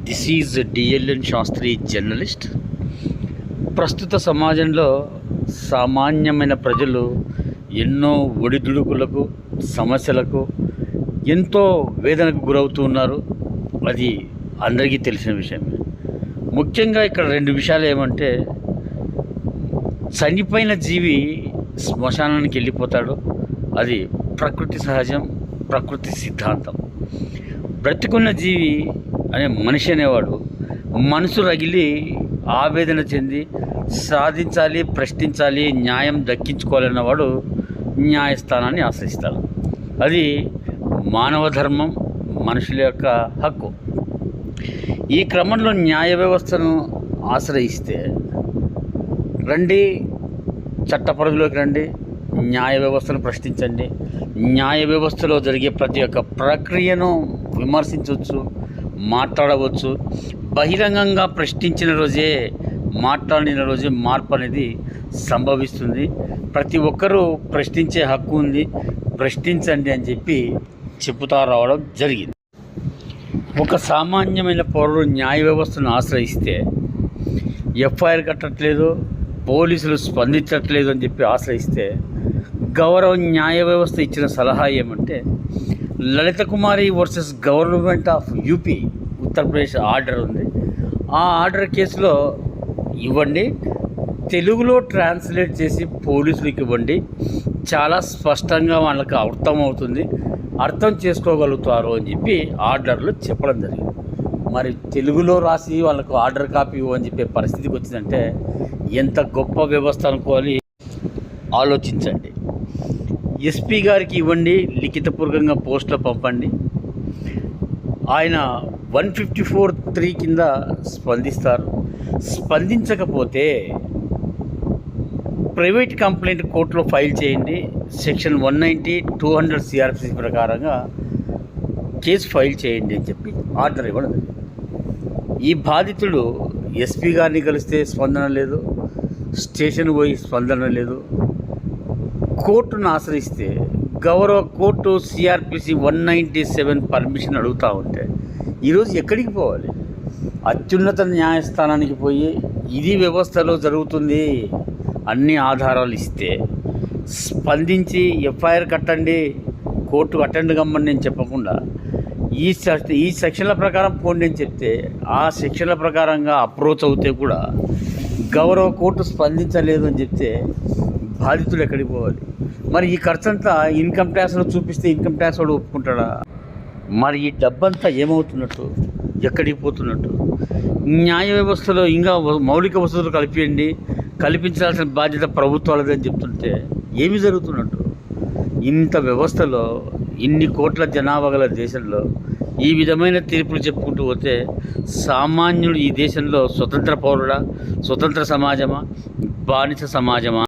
This is DLN Sastri journalist. ప్రస్తుత సమాజంలో సామాన్యమైన ప్రజలు ఎన్నో ఒడిదుడుకులకు, సమస్యలకు, ఎంతో వేదనకు గురవుతూ ఉన్నారు. అది అందరికీ తెలిసిన విషయమే. ముఖ్యంగా ఇక్కడ రెండు విషయాలు ఏమంటే, చనిపోయిన జీవి శ్మశానానికి వెళ్ళిపోతాడు, అది ప్రకృతి సహజం, ప్రకృతి సిద్ధాంతం. బ్రతికున్న జీవి అనే మనిషి అనేవాడు మనసు రగిలి ఆవేదన చెంది సాధించాలి, ప్రశ్నించాలి, న్యాయం దక్కించుకోవాలన్నవాడు న్యాయస్థానాన్ని ఆశ్రయిస్తాడు. అది మానవ ధర్మం, మనుషుల యొక్క హక్కు. ఈ క్రమంలో న్యాయ వ్యవస్థను ఆశ్రయిస్తే రండి, చట్ట పరిధిలోకి రండి, న్యాయ వ్యవస్థను ప్రశ్నించండి. న్యాయ వ్యవస్థలో జరిగే ప్రతి ఒక్క ప్రక్రియను విమర్శించవచ్చు, మాట్లాడవచ్చు. బహిరంగంగా ప్రశ్నించిన రోజే, మాట్లాడిన రోజే మార్పు అనేది సంభవిస్తుంది. ప్రతి ఒక్కరూ ప్రశ్నించే హక్కు ఉంది, ప్రశ్నించండి అని చెప్పి చెబుతా రావడం జరిగింది. ఒక సామాన్యమైన పౌరుడు న్యాయ వ్యవస్థను ఆశ్రయిస్తే ఎఫ్ఐఆర్ కట్టట్లేదు, పోలీసులు స్పందించట్లేదు అని చెప్పి ఆశ్రయిస్తే, గౌరవ న్యాయ వ్యవస్థ ఇచ్చిన సలహా ఏమంటే, Lalita Kumari versus government of UP Uttar Pradesh order ఉంది. ఆ ఆర్డర్ కేసులో ఇవ్వండి, తెలుగులో ట్రాన్స్లేట్ చేసి పోలీసులకు ఇవ్వండి, చాలా స్పష్టంగా వాళ్ళకి అర్థమవుతుంది, అర్థం చేసుకోగలుగుతారు అని చెప్పి ఆర్డర్లో చెప్పడం జరిగింది. మరి తెలుగులో రాసి వాళ్ళకు ఆర్డర్ కాపీ ఇవ్వని చెప్పే పరిస్థితికి వచ్చిందంటే ఎంత గొప్ప వ్యవస్థ అనుకోవాలి, ఆలోచించండి. ఎస్పీ గారికి ఇవ్వండి, లిఖితపూర్వకంగా పోస్టులో పంపండి, ఆయన 154(3) కింద స్పందిస్తారు. స్పందించకపోతే ప్రైవేట్ కంప్లైంట్ కోర్టులో ఫైల్ చేయండి, సెక్షన్ 190, 200 సిఆర్పిసి ప్రకారంగా కేసు ఫైల్ చేయండి అని చెప్పి ఆర్డర్ ఇవ్వడం. ఈ బాధితుడు ఎస్పీ గారిని కలిస్తే స్పందన లేదు, స్టేషన్ పోయి స్పందన లేదు, కోర్టును ఆశ్రయిస్తే గౌరవ కోర్టు సిఆర్పిసి 197 పర్మిషన్ అడుగుతూ ఉంటే ఈరోజు ఎక్కడికి పోవాలి? అత్యున్నత న్యాయస్థానానికి పోయి ఇది వ్యవస్థలో జరుగుతుంది అన్ని ఆధారాలు ఇస్తే స్పందించి ఎఫ్ఐఆర్ కట్టండి, కోర్టు అటెండ్ కమ్మని నేను చెప్పకుండా ఈ సెక్షన్ల ప్రకారం పోండి అని చెప్తే, ఆ సెక్షన్ల ప్రకారంగా అప్రోచ్ అవుతే కూడా గౌరవ కోర్టు స్పందించలేదు అని చెప్తే బాధితుడు ఎక్కడికి పోవాలి? మరి ఈ ఖర్చంతా ఇన్కమ్ ట్యాక్స్లో చూపిస్తే ఇన్కమ్ ట్యాక్స్ వాడు ఒప్పుకుంటాడా? మరి ఈ డబ్బంతా ఏమవుతున్నట్టు, ఎక్కడికి పోతున్నట్టు? న్యాయ వ్యవస్థలో ఇంకా మౌలిక వసతులు కల్పించాల్సిన బాధ్యత ప్రభుత్వాలది అని చెప్తుంటే ఏమి జరుగుతున్నట్టు? ఇంత వ్యవస్థలో, ఇన్ని కోట్ల జనాభా గల దేశంలో ఈ విధమైన తీర్పులు చెప్పుకుంటూ పోతే సామాన్యుడు ఈ దేశంలో స్వతంత్ర పౌరుడా, స్వతంత్ర సమాజమా, బానిస సమాజమా?